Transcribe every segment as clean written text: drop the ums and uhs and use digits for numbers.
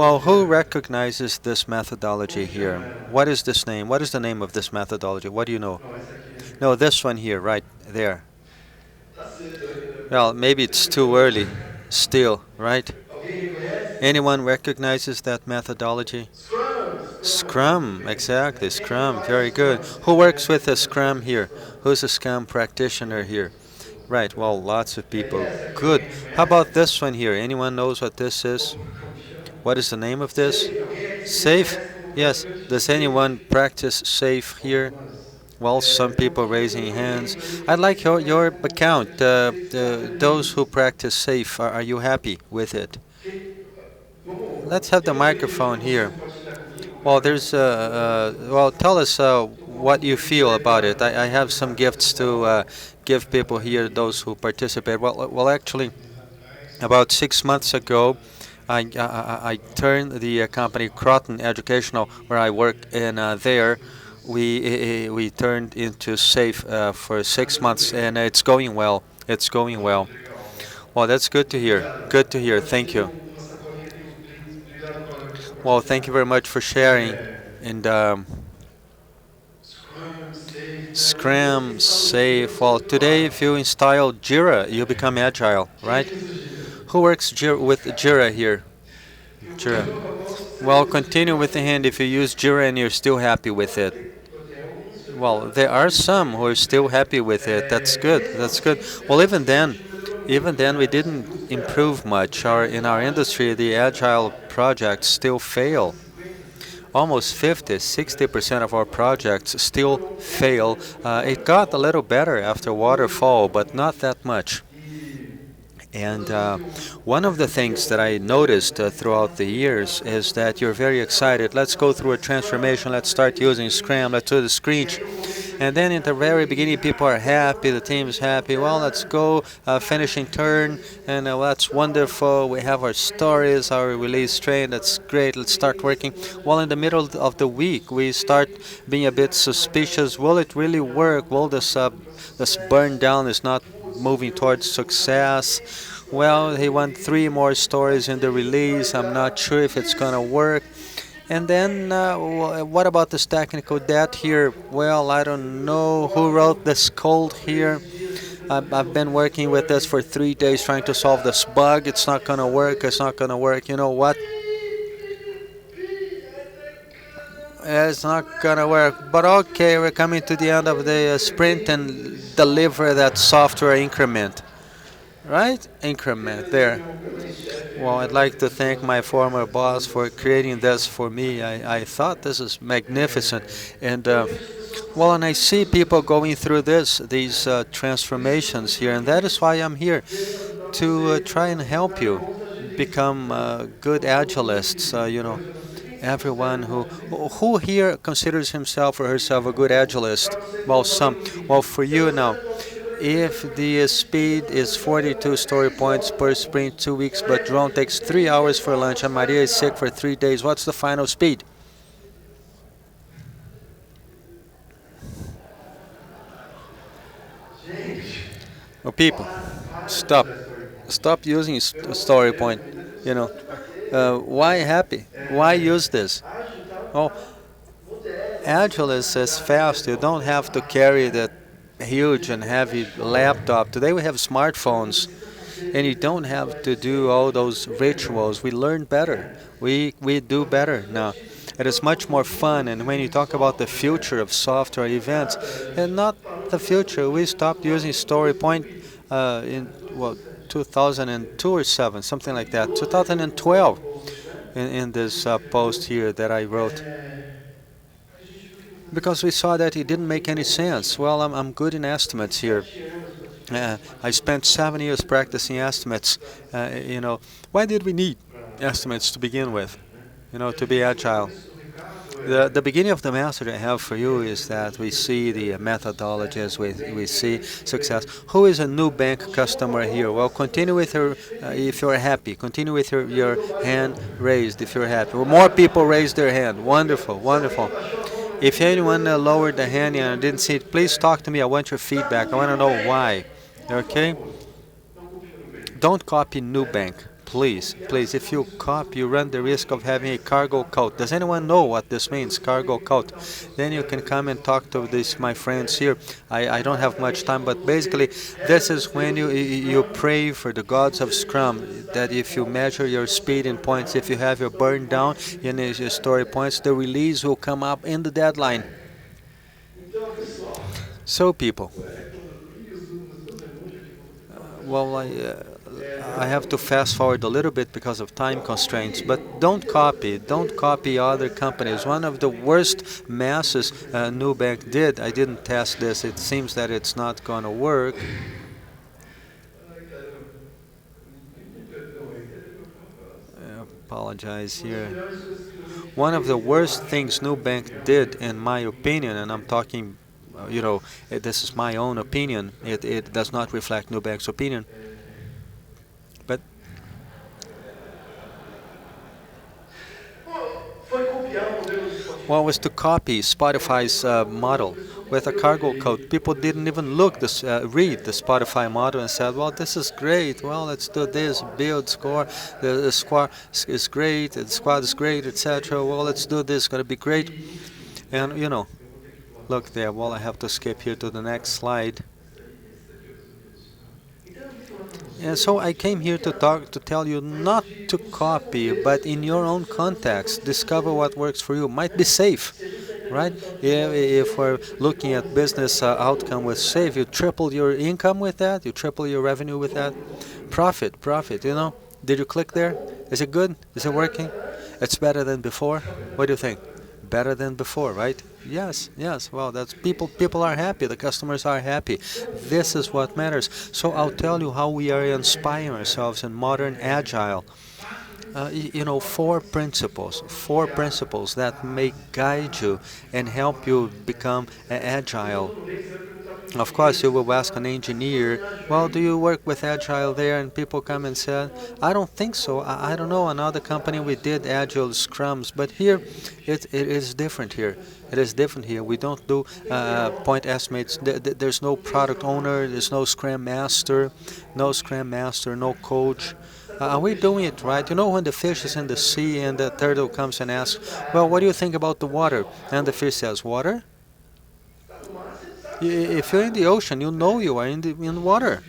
Well, who recognizes this methodology here? What is this name? What is the name of this methodology? What do you know? No, this one here, right there. Well, maybe it's too early still, right? Anyone recognizes that methodology? Scrum, exactly, Scrum, very good. Who works with a Scrum here? Who's a Scrum practitioner here? Right, well, lots of people. Good. How about this one here? Anyone knows what this is? What is the name of this? Safe? Yes. Does anyone practice safe here? Well, some people raising hands. I'd like your account. Those who practice safe, are you happy with it? Let's have the microphone here. Well, well, tell us what you feel about it. I have some gifts to give people here, those who participate. Well, actually, about 6 months ago, I turned the company Croton Educational, where I work, and there we turned into SAFE for 6 months, and it's going well. It's going well. Well, that's good to hear. Good to hear. Thank you. Well, thank you very much for sharing. And Scrum, Safe. Well, today, if you install Jira, you become agile, right? Who works with Jira here? Jira. Well, continue with the hand if you use Jira and you're still happy with it. Well, there are some who are still happy with it. That's good. That's good. Well, even then, we didn't improve much. In our industry, the agile projects still fail. Almost 50–60% of our projects still fail. It got a little better after waterfall, but not that much. And one of the things that I noticed throughout the years is that you're very excited. Let's go through a transformation. Let's start using Scrum. Let's do the screech. And then in the very beginning, people are happy. The team is happy. Well, let's go finishing turn. And that's wonderful. We have our stories, our release train. That's great. Let's start working. Well, in the middle of the week, we start being a bit suspicious. Will it really work? Will this burn down is not moving towards success? Well, he want 3 more stories in the release. I'm not sure if it's gonna work. And then what about this technical debt here? Well, I don't know who wrote this code here. I've been working with this for 3 days trying to solve this bug. It's not gonna work. It's not gonna work. You know what? It's not gonna work. But okay, we're coming to the end of the sprint and deliver that software increment. Right? Increment there. Well, I'd like to thank my former boss for creating this for me. I thought this is magnificent. And well, and I see people going through these transformations here, and that is why I'm here, to try and help you become good agilists. Everyone who here considers himself or herself a good agilist? Well, some. Well, for you now, if the speed is 42 story points per sprint, 2 weeks, but João takes 3 hours for lunch and Maria is sick for 3 days, what's the final speed? Oh, people, stop using story point. Why happy? Why use this? Oh, Agile is fast. You don't have to carry that huge and heavy laptop. Today we have smartphones, and you don't have to do all those rituals. We learn better. We do better now. It is much more fun. And when you talk about the future of software events, and not the future, we stopped using StoryPoint in 2002 or 7, something like that. 2012 in this post here that I wrote. Because we saw that it didn't make any sense. Well, I'm good in estimates here. I spent 7 years practicing estimates. Why did we need estimates to begin with? To be agile. The beginning of the message I have for you is that we see the methodologies, we see success. Who is a Nubank customer here? Well, continue with your, if you're happy. Continue with your hand raised if you're happy. Well, more people raised their hand. Wonderful, wonderful. If anyone lowered the hand and I didn't see it, please talk to me. I want your feedback. I want to know why. Okay? Don't copy Nubank, please, please, if you copy, you run the risk of having a cargo cult. Does anyone know what this means, cargo cult? Then you can come and talk to this, my friends here. I don't have much time, but basically, this is when you pray for the gods of Scrum, that if you measure your speed in points, if you have your burn down in your story points, the release will come up in the deadline. So people, well, I have to fast forward a little bit because of time constraints, but don't copy other companies. One of the worst masses Nubank did, I didn't test this, it seems that it's not going to work. I apologize here. One of the worst things Nubank did, in my opinion, and I'm talking, this is my own opinion, it does not reflect Nubank's opinion, but was to copy Spotify's model with a cargo code. People didn't even read the Spotify model and said, well, this is great, well, let's do this, build, score, the squad is great, the squad is great, etc. Well, let's do this, it's going to be great. And, look there, well, I have to skip here to the next slide. And so I came here to tell you not to copy, but in your own context, discover what works for you. Might be safe, right? If we're looking at business outcome with safe, you triple your income with that, you triple your revenue with that. Profit, Did you click there? Is it good? Is it working? It's better than before? What do you think? Better than before, right? Yes. Well, that's people are happy, the customers are happy. This is what matters. So I'll tell you how we are inspiring ourselves in modern agile. Four principles that may guide you and help you become agile. Of course, you will ask an engineer, well, do you work with Agile there? And people come and say, I don't think so. I don't know. Another company, we did Agile Scrums. But here, it is different here. It is different here. We don't do point estimates. There's no product owner. There's no Scrum Master. No coach. Are we doing it right? When the fish is in the sea and the turtle comes and asks, well, what do you think about the water? And the fish says, water? If you're in the ocean, you are in water.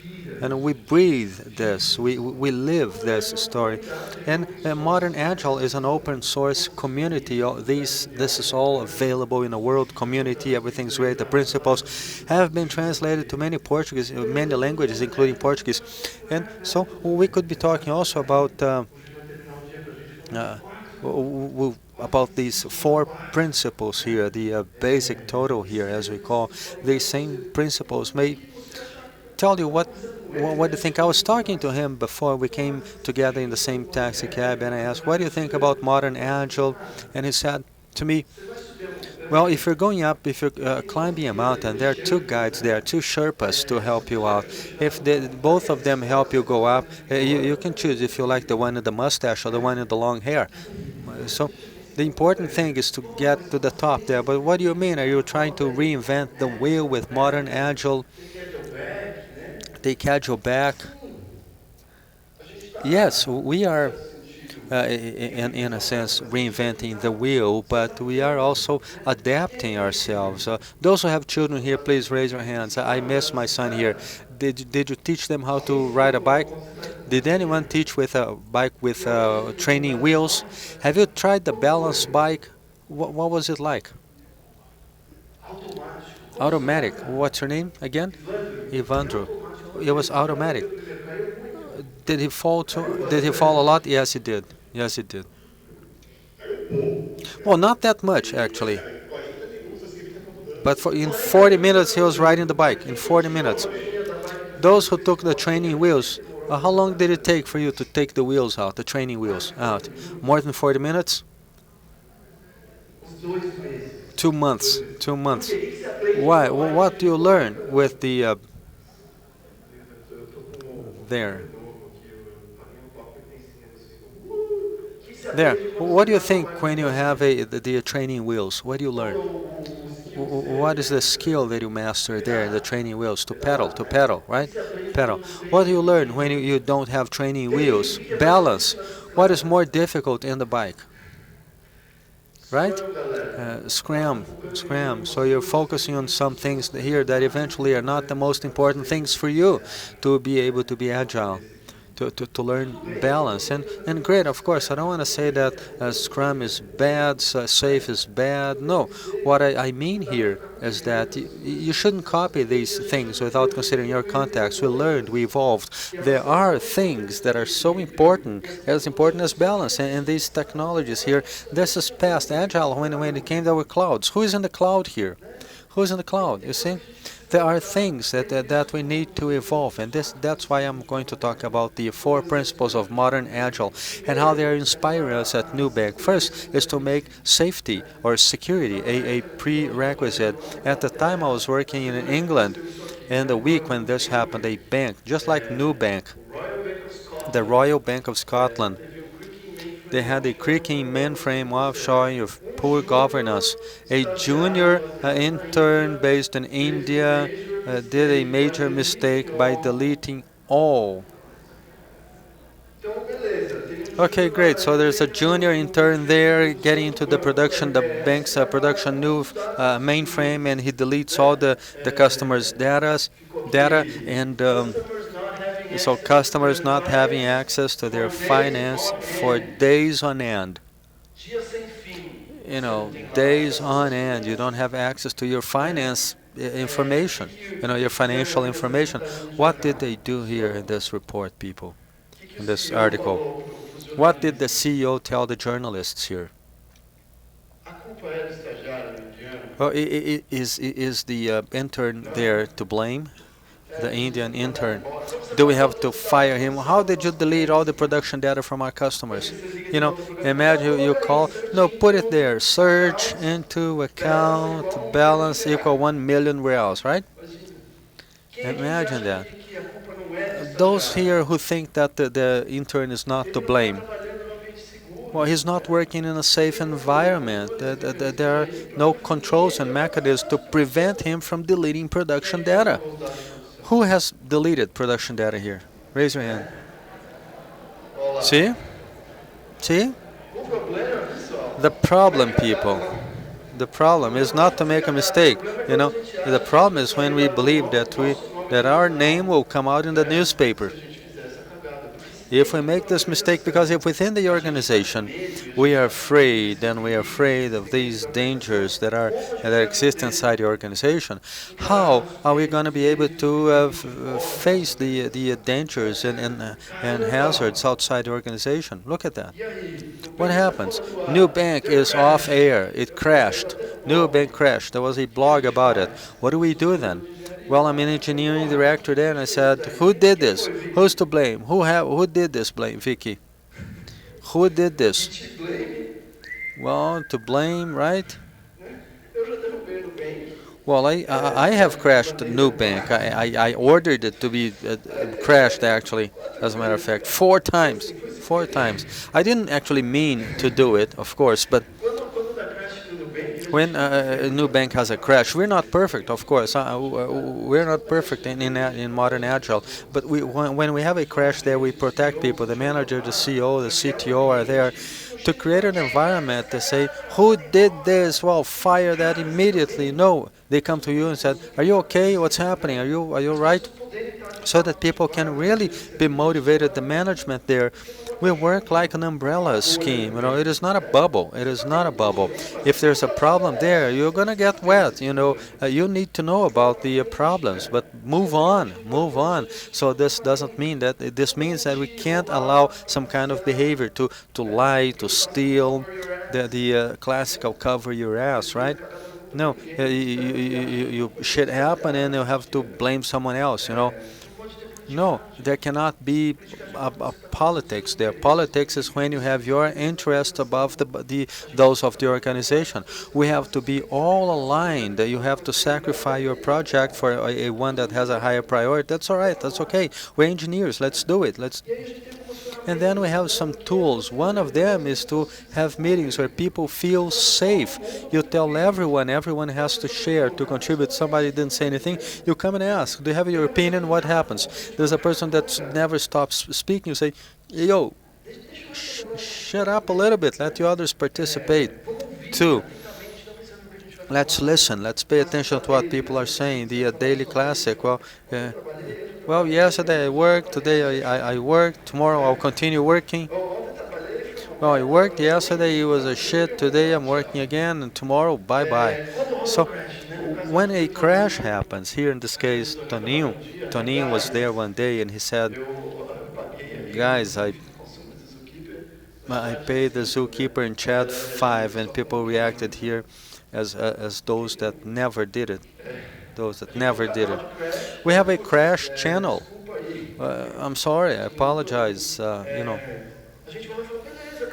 And we breathe this, we live this story. And Modern Agile is an open source community. This is all available in a world community. Everything's great. The principles have been translated to many languages, including Portuguese. And so we could be talking also about these four principles here, the basic total here, as we call. These same principles may tell you what do you think. I was talking to him before we came together in the same taxi cab, and I asked, what do you think about Modern Agile? And he said to me, well, if you're climbing a mountain, there are two guides there, two Sherpas to help you out. If both of them help you go up, you can choose if you like the one with the mustache or the one with the long hair. So the important thing is to get to the top there. But what do you mean? Are you trying to reinvent the wheel with Modern Agile? Take Agile back? Yes, we are, in a sense, reinventing the wheel, but we are also adapting ourselves. Those who have children here, please raise your hands. I miss my son here. Did you teach them how to ride a bike? Did anyone teach with a bike with training wheels? Have you tried the balance bike? What was it like? Automatic. What's your name again? Ivandro. It was automatic. Did he fall a lot? Yes, he did. Yes, he did. Well, not that much actually. But in 40 minutes he was riding the bike. In 40 minutes. Those who took the training wheels, how long did it take for you to take the wheels out, the training wheels out? More than 40 minutes? 2 months. 2 months. Why? What do you learn with the there? There. What do you think when you have the training wheels? What do you learn? What is the skill that you master there, the training wheels? To pedal, right? pedal. What do you learn when you don't have training wheels? Balance. What is more difficult in the bike? Right? Scrum. So you're focusing on some things here that eventually are not the most important things for you to be able to be agile. To learn balance. And great, of course, I don't want to say that Scrum is bad, Safe is bad. No, what I mean here is that you shouldn't copy these things without considering your context. We learned, we evolved. There are things that are so important as balance. And these technologies here, this is past Agile when it came down with clouds. Who is in the cloud here? Who's in the cloud? You see? There are things that we need to evolve, and that's why I'm going to talk about the 4 principles of modern Agile and how they are inspiring us at Nubank. First is to make safety or security a prerequisite. At the time I was working in England, in the week when this happened, a bank, just like Nubank, the Royal Bank of Scotland, they had a creaking mainframe offshore of poor governance. A junior intern based in India did a major mistake by deleting all. Okay, great. So there's a junior intern there getting into the bank's production new mainframe, and he deletes all the customers' data, and so customers not having access to their finance for days on end. Days on end, you don't have access to your finance information, your financial information. What did they do here in this report, people, in this article? What did the CEO tell the journalists here? Oh, is the intern there to blame? The Indian intern. Do we have to fire him? How did you delete all the production data from our customers? Imagine you call, no, put it there, surge into account balance equal 1 million reals, right? Imagine that. Those here who think that the intern is not to blame, well, he's not working in a safe environment. There are no controls and mechanisms to prevent him from deleting production data. Who has deleted production data here? Raise your hand. See? The problem, people. The problem is not to make a mistake. The problem is when we believe that our name will come out in the newspaper. If we make this mistake, because if within the organization we are afraid, and we are afraid of these dangers that exist inside the organization, how are we going to be able to face the dangers and hazards outside the organization? Look at that. What happens? Nubank is off air. It crashed. Nubank crashed. There was a blog about it. What do we do then? Well, I'm an engineering director there, and I said, who did this? Who's to blame? Who did this, Vicky? Who did this? Well, to blame, right? Well, I have crashed Nubank. I ordered it to be crashed, actually, as a matter of fact, 4 times. 4 times. I didn't actually mean to do it, of course, but when Nubank has a crash, we're not perfect, of course. We're not perfect in modern Agile. But when we have a crash there, we protect people. The manager, the CEO, the CTO are there to create an environment to say, who did this? Well, fire that immediately. No, they come to you and said, are you okay? What's happening? Are you right? So that people can really be motivated. The management there, we work like an umbrella scheme. It is not a bubble. It is not a bubble. If there's a problem there, you're gonna get wet. You need to know about the problems, but move on. So this doesn't mean that. This means that we can't allow some kind of behavior to lie, to steal, the classical cover your ass, right? No, you shit happen and you have to blame someone else. No, there cannot be a politics there. Politics is when you have your interest above those of the organization. We have to be all aligned. You have to sacrifice your project for a one that has a higher priority. That's all right. That's okay. We're engineers. Let's do it. And then we have some tools. One of them is to have meetings where people feel safe. You tell everyone, everyone has to share, to contribute. Somebody didn't say anything, you come and ask, do you have your opinion? What happens? There's a person that never stops speaking. You say, yo, shut up a little bit, let the others participate. Two, let's listen, let's pay attention to what people are saying. The daily classic, well, yesterday I worked, today I worked, tomorrow I'll continue working. Well, I worked yesterday, it was a shit, today I'm working again, and tomorrow, bye-bye. So, when a crash happens, here in this case, Toninho was there one day and he said, guys, I paid the zookeeper in chat 5, and people reacted here as those that never did it. Those that never did it. We have a crash channel. I'm sorry, I apologize,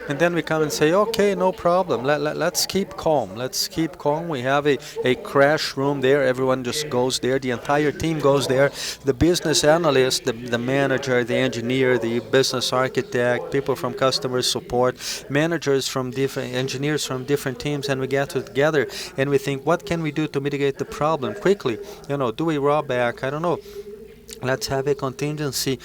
And then we come and say, okay, no problem. Let's keep calm. Let's keep calm. We have a crash room there. Everyone just goes there. The entire team goes there. The business analyst, the manager, the engineer, the business architect, people from customer support, managers from different engineers from different teams, and we get together and we think, what can we do to mitigate the problem quickly? Do we roll back? I don't know. Let's have a contingency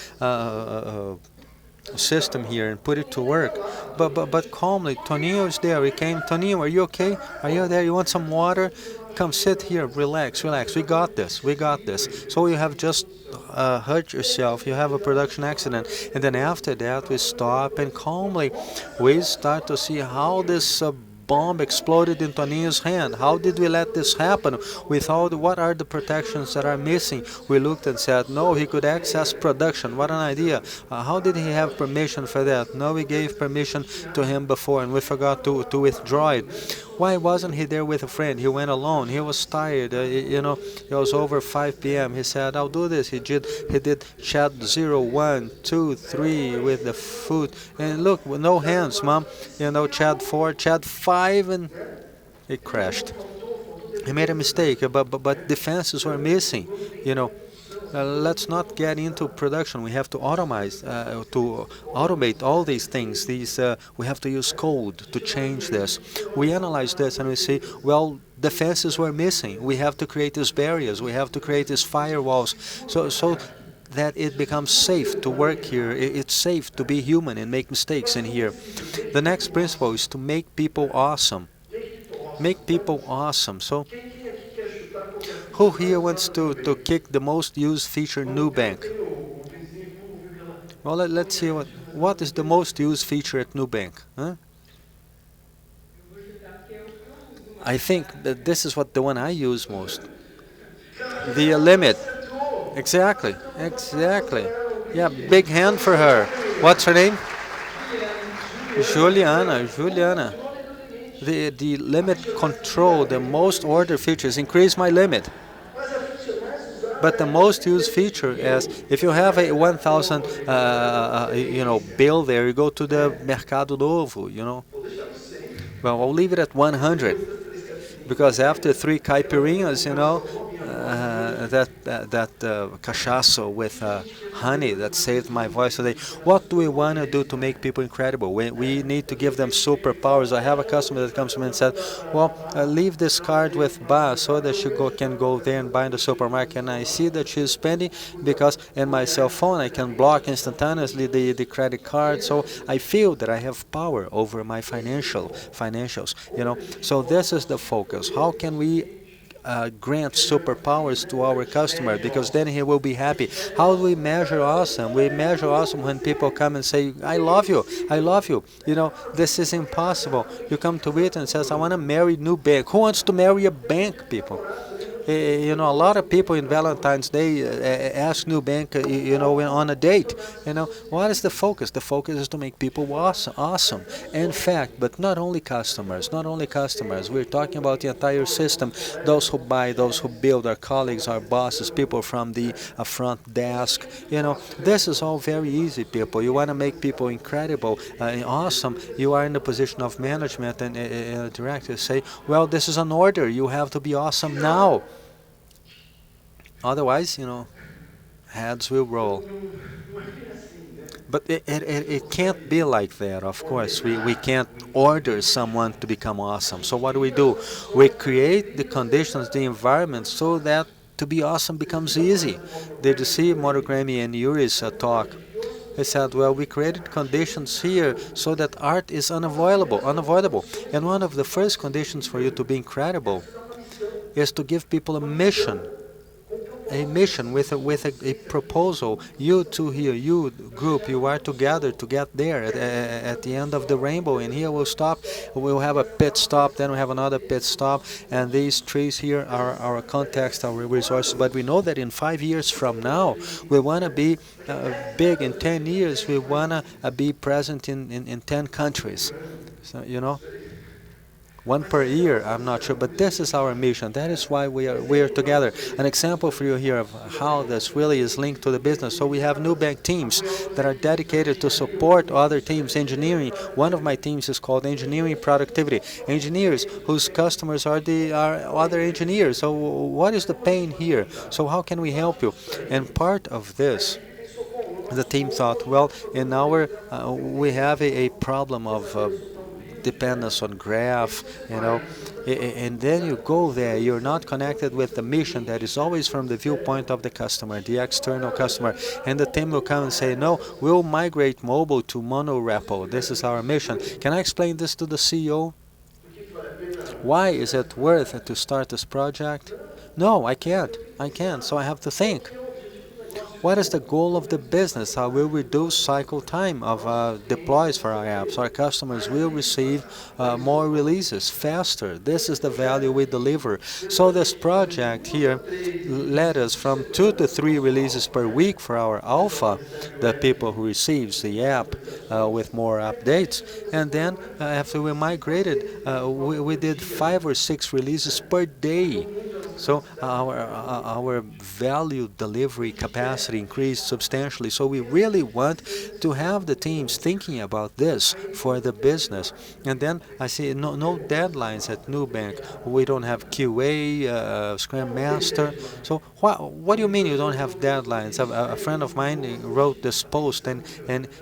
system here and put it to work. But calmly, Toninho is there. He came, Toninho, are you okay? Are you there? You want some water? Come sit here, relax. We got this. So you have just hurt yourself. You have a production accident. And then after that, we stop and calmly we start to see how this bomb exploded in Toninho's hand. How did we let this happen? What are the protections that are missing? We looked and said, no, he could access production. What an idea. How did he have permission for that? No, we gave permission to him before and we forgot to withdraw it. Why wasn't he there with a friend? He went alone. He was tired. It was over 5 p.m. He said, I'll do this. He did chat 0, 1, 2, 3 with the food. And look, no hands, mom. Chat 4, chat 5, and it crashed. He made a mistake, but defenses were missing. Let's not get into production. We have to automate all these things. We have to use code to change this. We analyze this and we see, well, defenses were missing. We have to create these barriers. We have to create these firewalls. So that it becomes safe to work here. It's safe to be human and make mistakes in here. The next principle is to make people awesome. Make people awesome. So, who here wants to kick the most used feature in Nubank? Well, let's see what is the most used feature at Nubank. Huh? I think that this is the one I use most. The limit. Exactly. Yeah, big hand for her. What's her name? Juliana. The limit control, the most order features, increase my limit. But the most used feature is if you have a 1,000 bill there, you go to the Mercado Novo, Well, I'll leave it at 100 because after 3 caipirinhas, that cachaço with honey that saved my voice today. What do we want to do to make people incredible? We need to give them superpowers. I have a customer that comes to me and said, well, leave this card with Basta so that she can go there and buy in the supermarket. And I see that she's spending because in my cell phone I can block instantaneously the credit card. So I feel that I have power over my financials. So this is the focus. How can we grant superpowers to our customer, because then he will be happy. How do we measure awesome? We measure awesome when people come and say, I love you. This is impossible. You come to it and says, I want to marry Nubank. Who wants to marry a bank, people? A lot of people in Valentine's Day ask Nubank, on a date. What is the focus? The focus is to make people awesome. In fact, but not only customers. We're talking about the entire system. Those who buy, those who build, our colleagues, our bosses, people from the front desk. This is all very easy, people. You want to make people incredible, awesome. You are in the position of management and directors say, well, this is an order. You have to be awesome now. Otherwise, heads will roll. But it can't be like that, of course. We can't order someone to become awesome. So what do? We create the conditions, the environment, so that to be awesome becomes easy. Did you see Monogrammy and Yuri's talk? He said, well, we created conditions here so that art is unavoidable. And one of the first conditions for you to be incredible is to give people a mission with a proposal. You two here, you group, you are together to get there at the end of the rainbow. And here we'll stop. We'll have a pit stop. Then we have another pit stop. And these trees here are our context, our resources. But we know that in 5 years from now, we want to be big. In 10 years, we want to be present in 10 countries. So one per year, I'm not sure, but this is our mission. That is why we are together. An example for you here of how this really is linked to the business. So we have Nubank teams that are dedicated to support other teams. Engineering, one of my teams is called Engineering Productivity. Engineers whose customers are other engineers. So what is the pain here? So how can we help you? And part of this, the team thought, well, in our we have a problem of dependence on graph, and then you go there, you're not connected with the mission that is always from the viewpoint of the customer, the external customer, and the team will come and say, no, we'll migrate mobile to monorepo. This is our mission. Can I explain this to the CEO? Why is it worth it to start this project? No, I can't. So I have to think. What is the goal of the business? How will we reduce cycle time of deploys for our apps? Our customers will receive more releases faster. This is the value we deliver. So this project here led us from 2 to 3 releases per week for our alpha, the people who receives the app with more updates. And then after we migrated, we did 5 or 6 releases per day. So our value delivery capacity increased substantially. So we really want to have the teams thinking about this for the business. And then I see no deadlines at Nubank. We don't have QA, Scrum Master. So what do you mean you don't have deadlines? A friend of mine wrote this post, and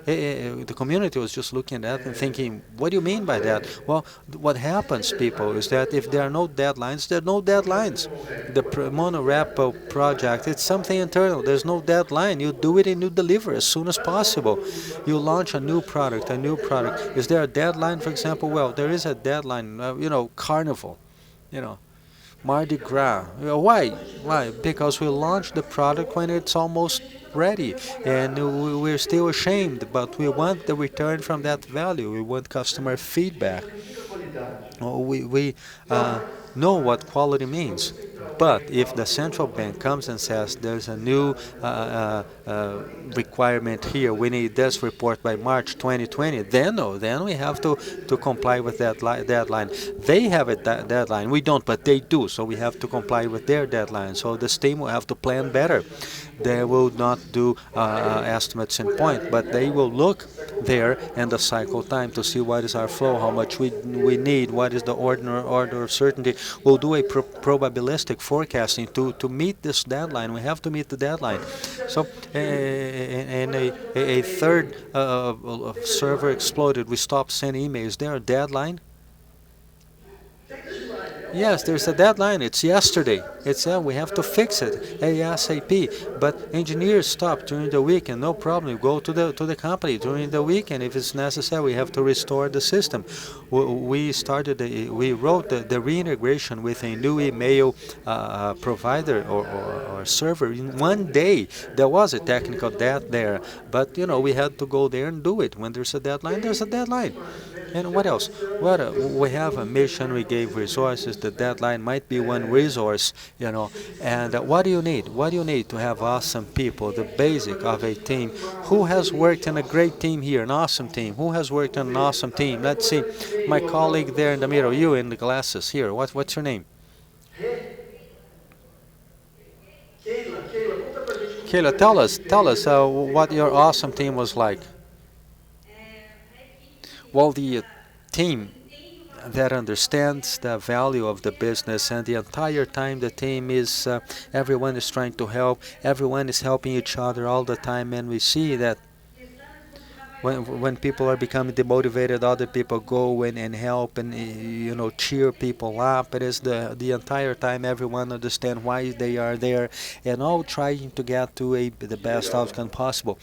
the community was just looking at that and thinking, what do you mean by that? Well, what happens, people, is that if there are no deadlines, there are no deadlines. The monorepo project, it's something internal. There's no deadline. You do it and you deliver as soon as possible. You launch a new product. Is there a deadline, for example? Well, there is a deadline, Carnival, Mardi Gras. Why? Because we launch the product when it's almost ready, and we're still ashamed, but we want the return from that value. We want customer feedback. We know what quality means. But if the central bank comes and says there's a new requirement here, we need this report by March 2020, then we have to comply with that deadline. They have a deadline. We don't, but they do. So we have to comply with their deadline. So this team will have to plan better. They will not do estimates in point, but they will look there and the cycle time to see what is our flow, how much we need, what is the order of certainty. We'll do a probabilistic forecasting to meet this deadline. We have to meet the deadline. So, and a third server exploded. We stopped sending emails. Is there a deadline? Yes, there's a deadline. It's yesterday. We have to fix it ASAP. But engineers stop during the weekend. No problem. You go to the company during the weekend if it's necessary. We have to restore the system. We wrote the reintegration with a new email provider or server in 1 day. There was a technical debt there, but we had to go there and do it. When there's a deadline, there's a deadline. And what else? We have a mission. We gave resources. The deadline might be one resource, And what do you need? What do you need to have awesome people? The basic of a team. Who has worked in a great team here? An awesome team. Who has worked in an awesome team? Let's see. My colleague there in the middle. You in the glasses here. What's your name? Kayla, tell us what your awesome team was like. Well, the team that understands the value of the business, and the entire time the team is, everyone is trying to help, everyone is helping each other all the time, and we see that when people are becoming demotivated, other people go in and help and cheer people up. It is the entire time everyone understand why they are there, and all trying to get to the best outcome possible.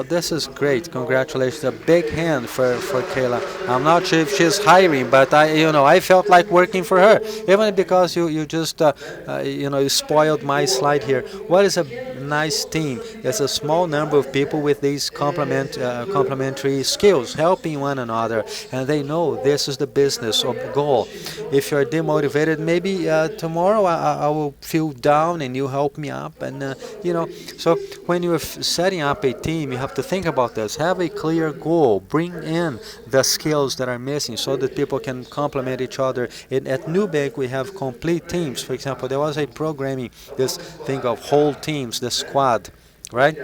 This is great. Congratulations. A big hand for Kayla. I'm not sure if she's hiring, but I felt like working for her, even because you just you spoiled my slide here. What is a nice team? It's a small number of people with these complementary skills, helping one another, and they know this is the business or goal. If you're demotivated, maybe tomorrow I will feel down and you help me up, and So when you're setting up a team, you have to think about this. Have a clear goal. Bring in the skills that are missing so that people can complement each other. At Nubank, we have complete teams. For example, there was a programming, this thing of whole teams, the squad, right?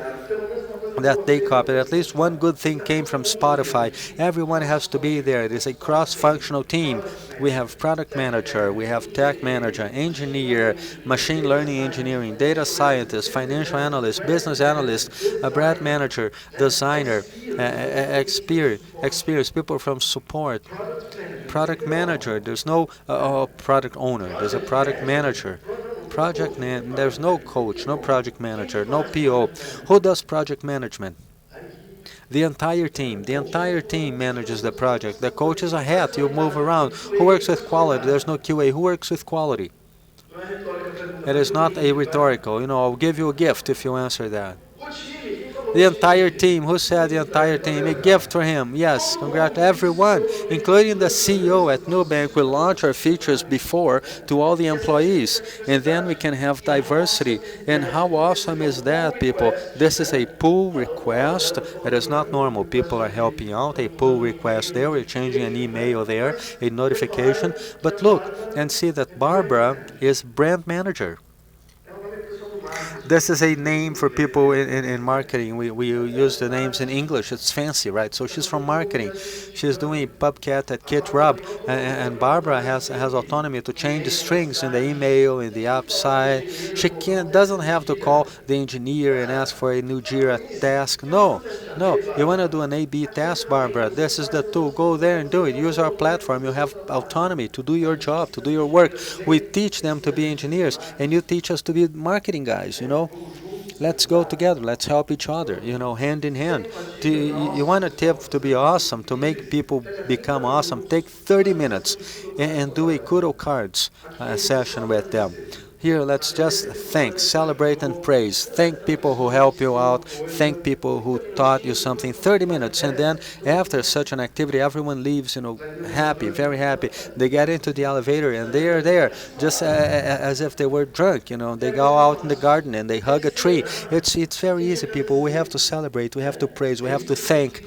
That they copied. At least one good thing came from Spotify. Everyone has to be there. It is a cross-functional team. We have product manager, we have tech manager, engineer, machine learning engineering, data scientist, financial analyst, business analyst, a brand manager, designer, experience, people from support, product manager. There's no product owner. There's a product manager. There's no coach, no project manager, no PO. Who does project management? The entire team. The entire team manages the project. The coach is a hat. You move around. Who works with quality? There's no QA. Who works with quality? It is not a rhetorical. I'll give you a gift if you answer that. The entire team. Who said the entire team? A gift for him. Yes, congrats everyone, including the CEO at Nubank. We launch our features before to all the employees, and then we can have diversity. And how awesome is that, people? This is a pull request. It is not normal. People are helping out. A pull request there. We're changing an email there, a notification. But look and see that Barbara is brand manager. This is a name for people in marketing. We use the names in English. It's fancy, right? So she's from marketing. She's doing PubCat at KitRub, and Barbara has autonomy to change the strings in the email, in the app side. She doesn't have to call the engineer and ask for a new Jira task. No. You want to do an A/B test, Barbara? This is the tool. Go there and do it. Use our platform. You have autonomy to do your job, to do your work. We teach them to be engineers, and you teach us to be marketing guys. Let's go together. Let's help each other, hand in hand. You want a tip to be awesome, to make people become awesome? Take 30 minutes and do a kudo cards session with them. Here, let's just thank, celebrate, and praise. Thank people who help you out. Thank people who taught you something. 30 minutes, and then after such an activity, everyone leaves, happy, very happy. They get into the elevator, and they are there just as if they were drunk. They go out in the garden and they hug a tree. It's very easy, people. We have to celebrate. We have to praise. We have to thank.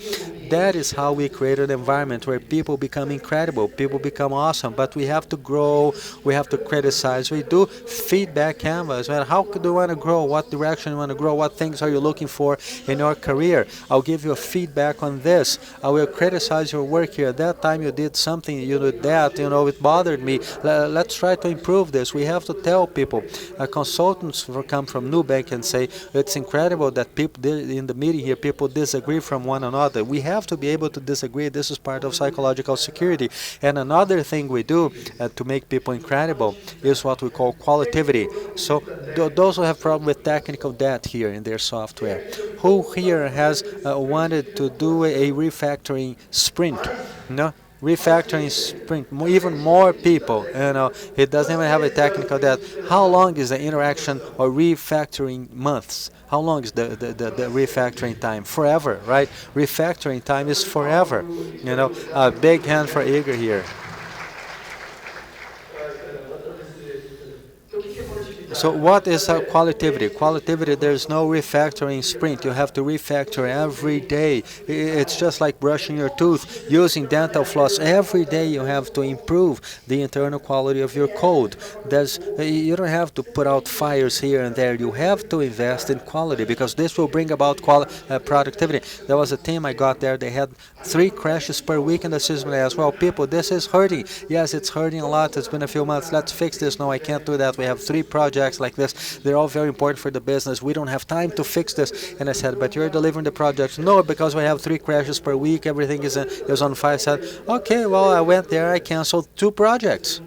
That is how we create an environment where people become incredible, people become awesome, but we have to grow, we have to criticize, we do feedback canvas. How do you want to grow? What direction you want to grow? What things are you looking for in your career? I'll give you a feedback on this. I will criticize your work here. That time you did something, you did that, it bothered me. Let's try to improve this. We have to tell people. Consultants will come from Nubank and say, it's incredible that people in the meeting here, people disagree from one another. We have to be able to disagree. This is part of psychological security. And another thing we do to make people incredible is what we call qualitativity. So those who have problem with technical debt here in their software, who here has wanted to do a refactoring sprint? No? Refactoring sprint, even more people, it doesn't even have a technical debt. How long is the interaction or refactoring months? How long is the refactoring time? Forever, right? Refactoring time is forever. A big hand for Igor here. So what is qualitativity? Qualitativity, there's no refactoring sprint. You have to refactor every day. It's just like brushing your tooth, using dental floss. Every day you have to improve the internal quality of your code. You don't have to put out fires here and there. You have to invest in quality because this will bring about productivity. There was a team I got there. They had 3 crashes per week in the system. I asked, well, people, this is hurting. Yes, it's hurting a lot. It's been a few months. Let's fix this. No, I can't do that. We have 3 projects projects like this. They're all very important for the business. We don't have time to fix this. And I said, but you're delivering the projects. No, because we have 3 crashes per week. Everything is on fire. I said, okay, well, I went there. I canceled 2 projects.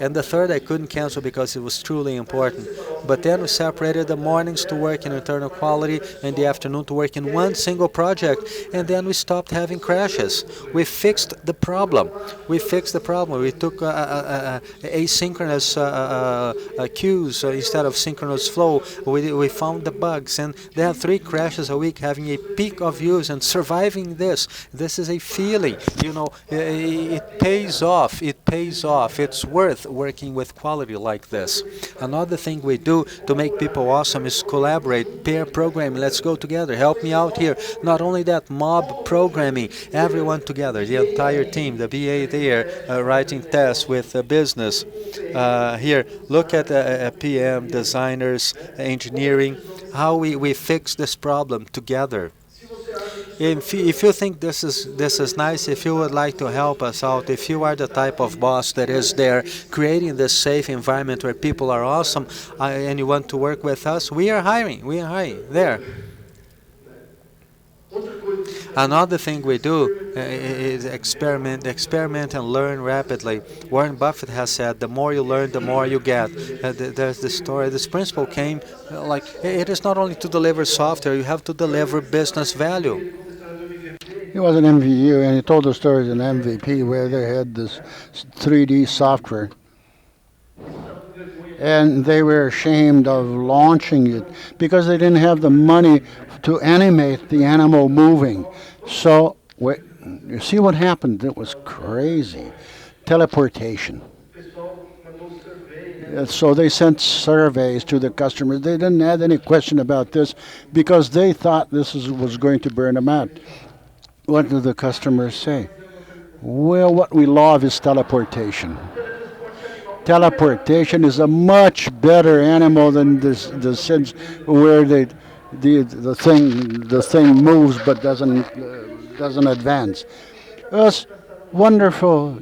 And the third I couldn't cancel because it was truly important. But then we separated the mornings to work in internal quality and the afternoon to work in one single project. And then we stopped having crashes. We fixed the problem. We took asynchronous queues instead of synchronous flow. We found the bugs. And they have 3 crashes a week, having a peak of use and surviving this. This is a feeling. It pays off. It pays off. It's worth working with quality like this. Another thing we do to make people awesome is collaborate, pair programming. Let's go together. Help me out here. Not only that, mob programming. Everyone together, the entire team, the BA there, writing tests with business. Here, look at PM, designers, engineering, how we fix this problem together. If you think this is nice, if you would like to help us out, if you are the type of boss that is there creating this safe environment where people are awesome and you want to work with us, we are hiring. There. Another thing we do is experiment and learn rapidly. Warren Buffett has said, the more you learn, the more you get. There's this story. This principle came like it is not only to deliver software, you have to deliver business value. He was an MVU, and he told the stories in MVP where they had this 3D software. And they were ashamed of launching it because they didn't have the money to animate the animal moving. So, you see what happened? It was crazy. Teleportation. So they sent surveys to the customers. They didn't have any question about this because they thought this was going to burn them out. What do the customers say? Well, what we love is teleportation. Teleportation is a much better animal than the sense where the thing moves but doesn't advance. It was wonderful,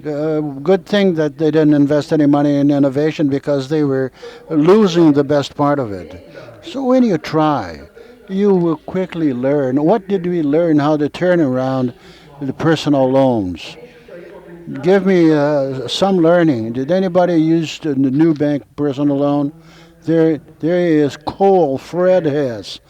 good thing that they didn't invest any money in innovation because they were losing the best part of it. So when you try, you will quickly learn. What did we learn? How to turn around the personal loans. Give me some learning. Did anybody use the Nubank personal loan? There is Cole, Fred has.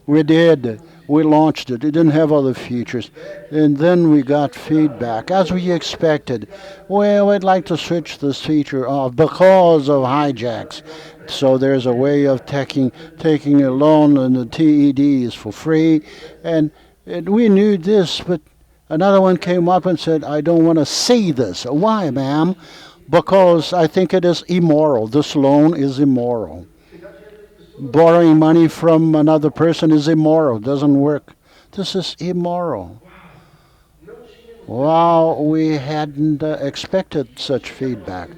We did. We launched it. It didn't have all the features. And then we got feedback, as we expected. Well, I'd like to switch this feature off because of hijacks. So there's a way of taking a loan, and the TED is for free. And we knew this, but another one came up and said, I don't want to see this. Why, ma'am? Because I think it is immoral. This loan is immoral. Borrowing money from another person is immoral. Doesn't work. This is immoral. Wow, we hadn't expected such feedback.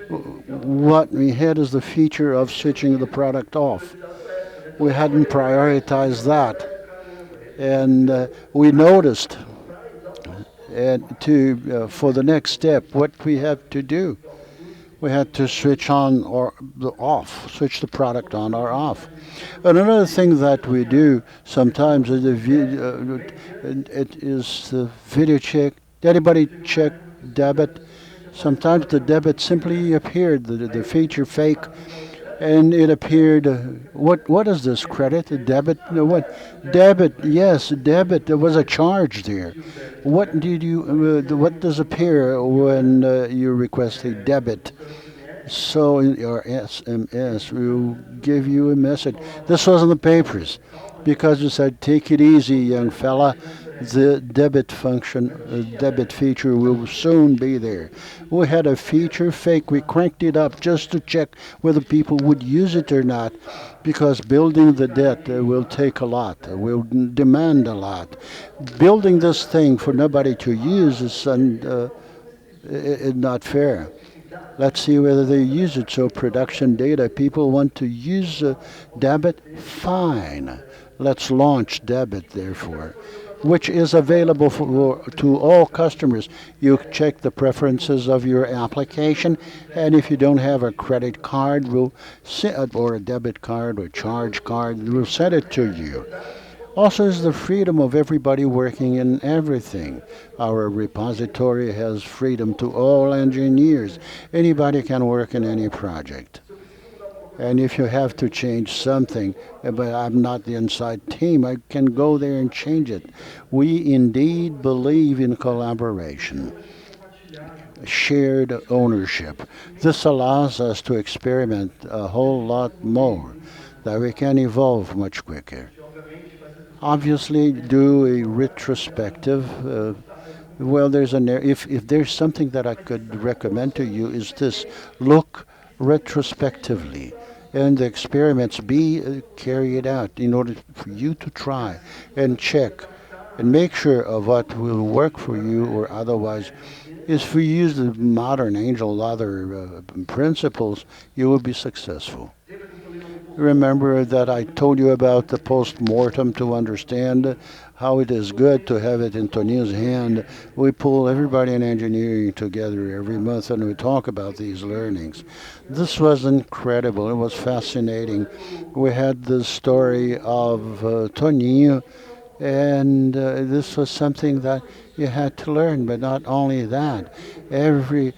What we had is the feature of switching the product off. We hadn't prioritized that. And we noticed for the next step what we have to do. We had to switch on or off, switch the product on or off. And another thing that we do sometimes is it is the video check. Did anybody check debit? Sometimes the debit simply appeared, the feature fake, and it appeared. What is this? Credit? Debit? No, what? Debit? Yes, debit. There was a charge there. What does appear when you request a debit? So in your SMS will give you a message. This was in the papers because you said, "Take it easy, young fella. The debit function, debit feature will soon be there." We had a feature fake. We cranked it up just to check whether people would use it or not, because building the debt will take a lot, will demand a lot. Building this thing for nobody to use is not fair. Let's see whether they use it. So production data, people want to use debit, fine. Let's launch debit, therefore. which is available to all customers. You check the preferences of your application, and if you don't have a credit card, or a debit card or charge card, we'll send it to you. Also is the freedom of everybody working in everything. Our repository has freedom to all engineers. Anybody can work in any project. And if you have to change something, but I'm not the inside team, I can go there and change it. We indeed believe in collaboration, shared ownership. This allows us to experiment a whole lot more, that we can evolve much quicker. Obviously, do a retrospective. Well, if there's something that I could recommend to you is this: look retrospectively, and the experiments be carried out in order for you to try and check and make sure of what will work for you or otherwise. If you use the modern Agile other principles, you will be successful. Remember that I told you about the post-mortem to understand how it is good to have it in Toninho's hand. We pull everybody in engineering together every month and we talk about these learnings. This was incredible. It was fascinating. We had the story of Toninho, and this was something that you had to learn. But not only that, every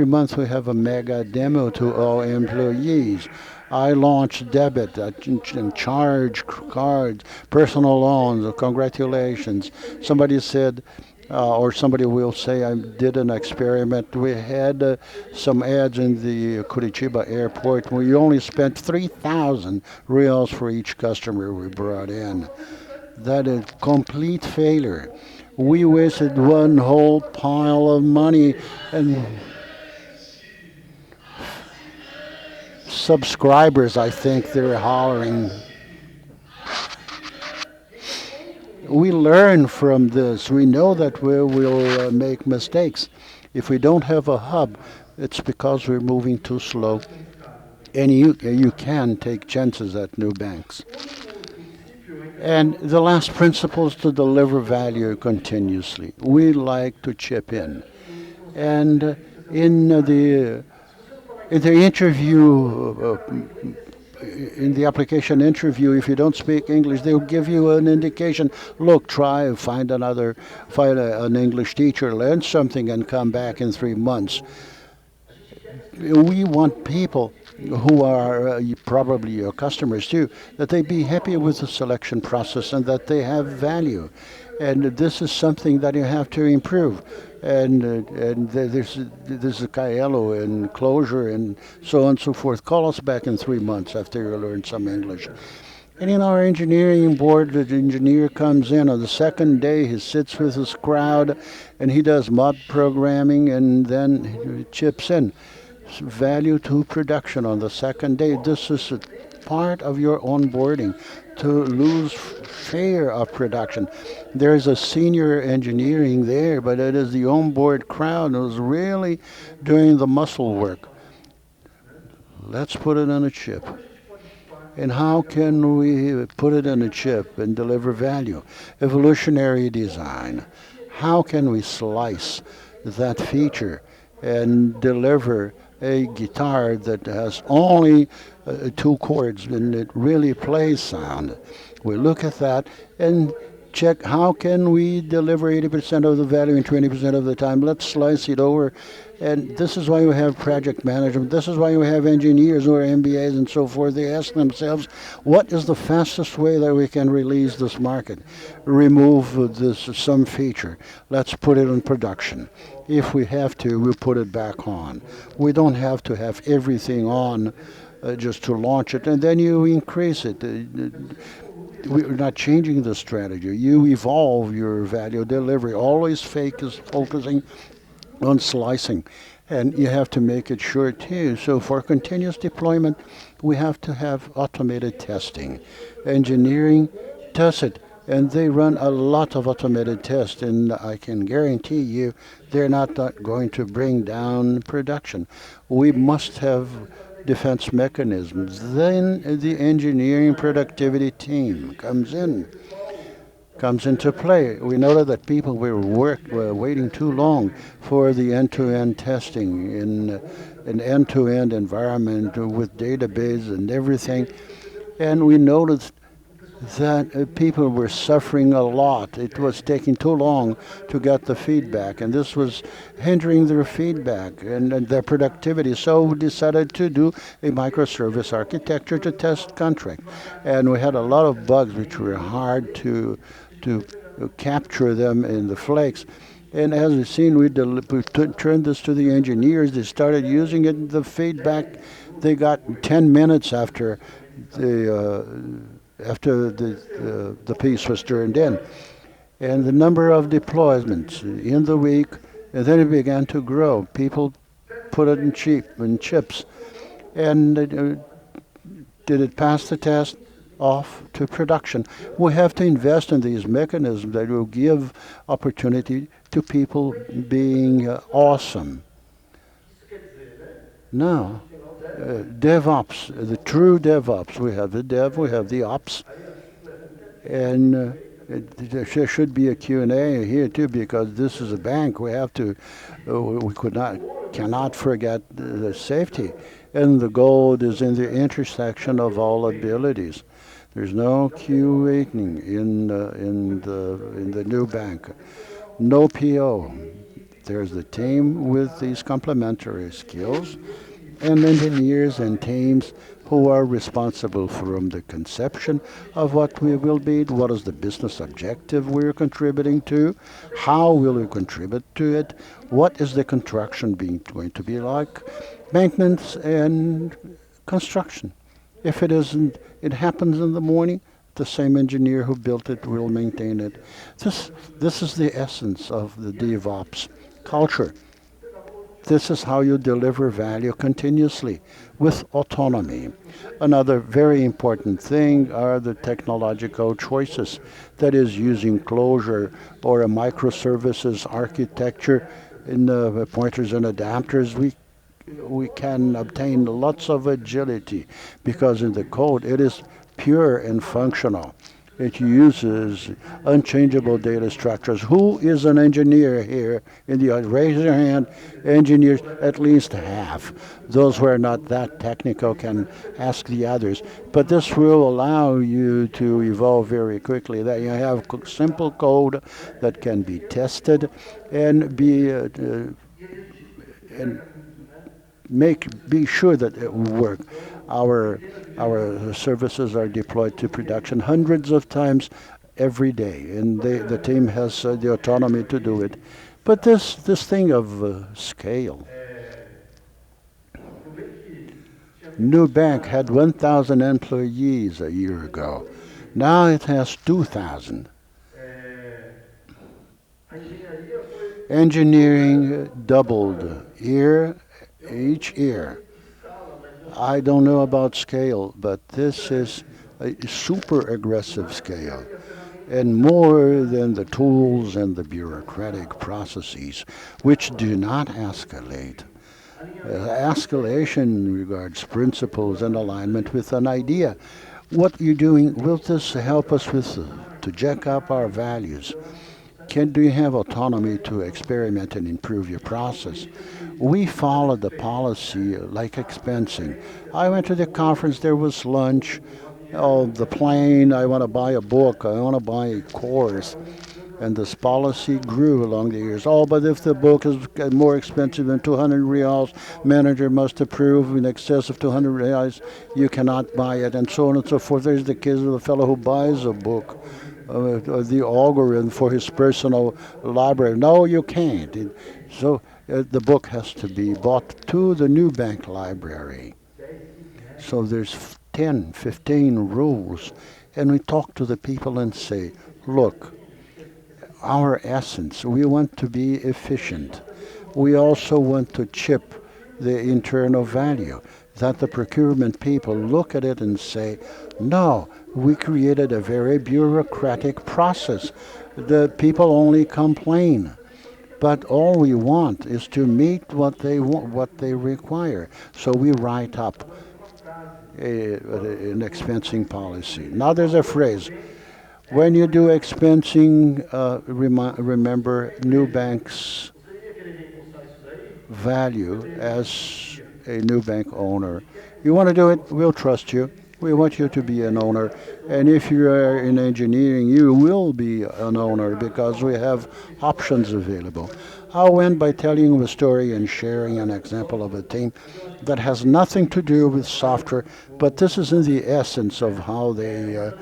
month we have a mega demo to all employees. I launched debit and charge cards, personal loans, congratulations. Somebody said, or somebody will say, I did an experiment. We had some ads in the Curitiba airport. We only spent 3,000 reals for each customer we brought in. That is complete failure. We wasted one whole pile of money, and subscribers, I think they're hollering. We learn from this. We know that we will make mistakes. If we don't have a hub, it's because we're moving too slow. And you can take chances at new banks. And the last principle is to deliver value continuously. We like to chip in. And in the interview, in the application interview, if you don't speak English, they'll give you an indication. Look, try, find an English teacher, learn something, and come back in 3 months. We want people who are probably your customers too, that they be happy with the selection process and that they have value. And this is something that you have to improve. And there's a Kaelo and closure and so on and so forth. Call us back in 3 months after you learn some English. And in our engineering board, the engineer comes in on the second day, he sits with his crowd, and he does mob programming, and then he chips in. Value to production on the second day. This is a part of your onboarding, to lose fear of production. There is a senior engineering there, but it is the onboard crowd who's really doing the muscle work. Let's put it on a chip. And how can we put it on a chip and deliver value? Evolutionary design. How can we slice that feature and deliver a guitar that has only 2 chords and it really plays sound? We look at that and check how can we deliver 80% of the value in 20% of the time. Let's slice it over. And this is why we have project management. This is why we have engineers who are MBAs and so forth. They ask themselves, what is the fastest way that we can release this market? Remove some feature. Let's put it in production. If we have to, we'll put it back on. We don't have to have everything on just to launch it, and then you increase it. We're not changing the strategy. You evolve your value delivery. Always focusing on slicing, and you have to make it short too. So for continuous deployment, we have to have automated testing. Engineering does it, and they run a lot of automated tests, and I can guarantee you they're not going to bring down production. We must have defense mechanisms. Then the engineering productivity team comes in. comes into play. We noted that people were waiting too long for the end-to-end testing in an end-to-end environment with database and everything. And we noticed that people were suffering a lot. It was taking too long to get the feedback, and this was hindering their feedback and their productivity. So we decided to do a microservice architecture to test contract. And we had a lot of bugs which were hard to capture them in the flakes. And as we've seen, turned this to the engineers. They started using it. The feedback they got 10 minutes after the piece was turned in, and the number of deployments in the week, and then it began to grow. People put it in chips, and did it pass the test? Off to production. We have to invest in these mechanisms that will give opportunity to people being awesome. Now, DevOps, the true DevOps. We have the dev, we have the ops, and there should be a Q&A here too, because this is a bank. We have to, cannot forget the safety, and the gold is in the intersection of all abilities. There's no Q waiting in the Nubank, no PO. There's the team with these complementary skills, and engineers and teams who are responsible from the conception of what we will be, what is the business objective we're contributing to, how will we contribute to it, what is the construction going to be like, maintenance and construction. If it happens in the morning, the same engineer who built it will maintain it. This is the essence of the DevOps culture. This is how you deliver value continuously with autonomy. Another very important thing are the technological choices. That is, using Clojure or a microservices architecture in the pointers and adapters. We can obtain lots of agility because in the code it is pure and functional. It uses unchangeable data structures. Who is an engineer here in the audience? Raise your hand. Engineers, at least half. Those who are not that technical can ask the others. But this will allow you to evolve very quickly. That you have simple code that can be tested and be sure that it will work. Our services are deployed to production hundreds of times every day, and the team has the autonomy to do it. But this thing of scale. Nubank had 1,000 employees a year ago. Now it has 2,000. Engineering doubled each year. I don't know about scale, but this is a super aggressive scale, and more than the tools and the bureaucratic processes, which do not escalate. Escalation regards principles and alignment with an idea. What you're doing, will this help us to jack up our values? Do you have autonomy to experiment and improve your process? We followed the policy like expensing. I went to the conference, there was lunch, the plane, I want to buy a book, I want to buy a course. And this policy grew along the years. Oh, but if the book is more expensive than 200 reals, manager must approve in excess of 200 reals, you cannot buy it, and so on and so forth. There's the case of the fellow who buys a book. The algorithm for his personal library. No, you can't. So the book has to be bought to the Nubank library. So there's 10, 15 rules. And we talk to the people and say, look, our essence, we want to be efficient. We also want to chip the internal value, that the procurement people look at it and say, no, we created a very bureaucratic process. The people only complain. But all we want is to meet what they want, what they require. So we write up an expensing policy. Now there's a phrase, When you do expensing, remember Nubank's value as a Nubank owner. You want to do it, we'll trust you. We want you to be an owner. And if you are in engineering, you will be an owner because we have options available. I'll end by telling you a story and sharing an example of a team that has nothing to do with software, but this is in the essence of how they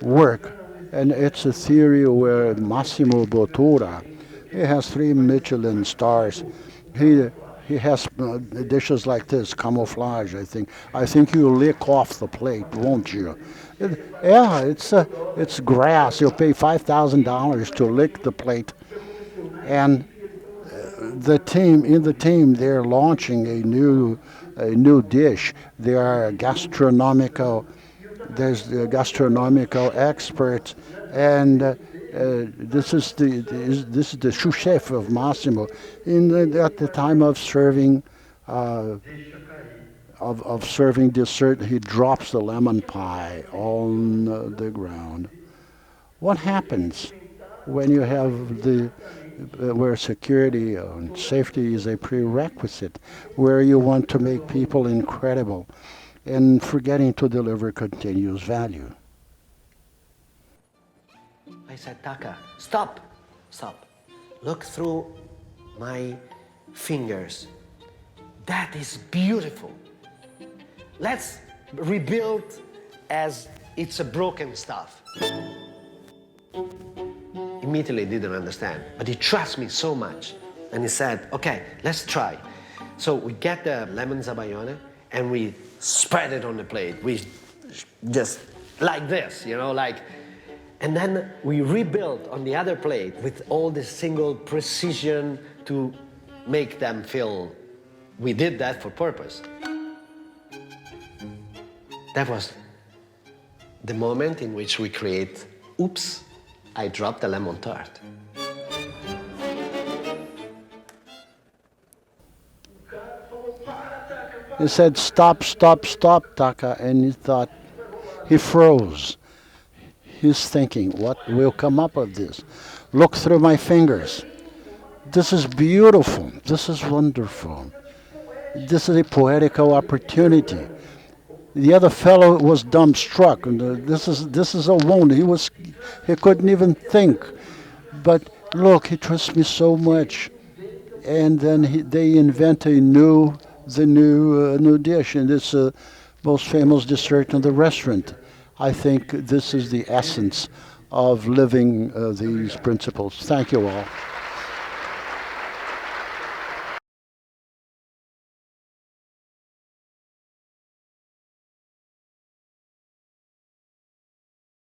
work. And it's a theory where Massimo Bottura, he has 3 Michelin stars. He has dishes like this, camouflage, I think. I think you lick off the plate, won't you? Yeah, it's grass. You'll pay $5,000 to lick the plate. And in the team, they're launching a new dish. They are there's the gastronomical experts, and this is the sous chef of Massimo. At the time of serving serving dessert, he drops the lemon pie on the ground. What happens when you have where security and safety is a prerequisite, where you want to make people incredible, and forgetting to deliver continuous value? I said, Taka, stop. Look through my fingers. That is beautiful. Let's rebuild as it's a broken stuff. Immediately didn't understand, but he trusts me so much. And he said, okay, let's try. So we get the lemon zabayone and we spread it on the plate. We just like this, and then we rebuilt on the other plate with all this single precision to make them feel we did that for purpose. That was the moment in which we create, oops, I dropped the lemon tart. He said, stop, Taka, and he froze. He's thinking, what will come up of this? Look through my fingers. This is beautiful. This is wonderful. This is a poetical opportunity. The other fellow was dumbstruck. And this is a wound. He couldn't even think. But look, he trusts me so much. And then they invent the new dish, and it's the most famous dessert in the restaurant. I think this is the essence of living these principles. Thank you all.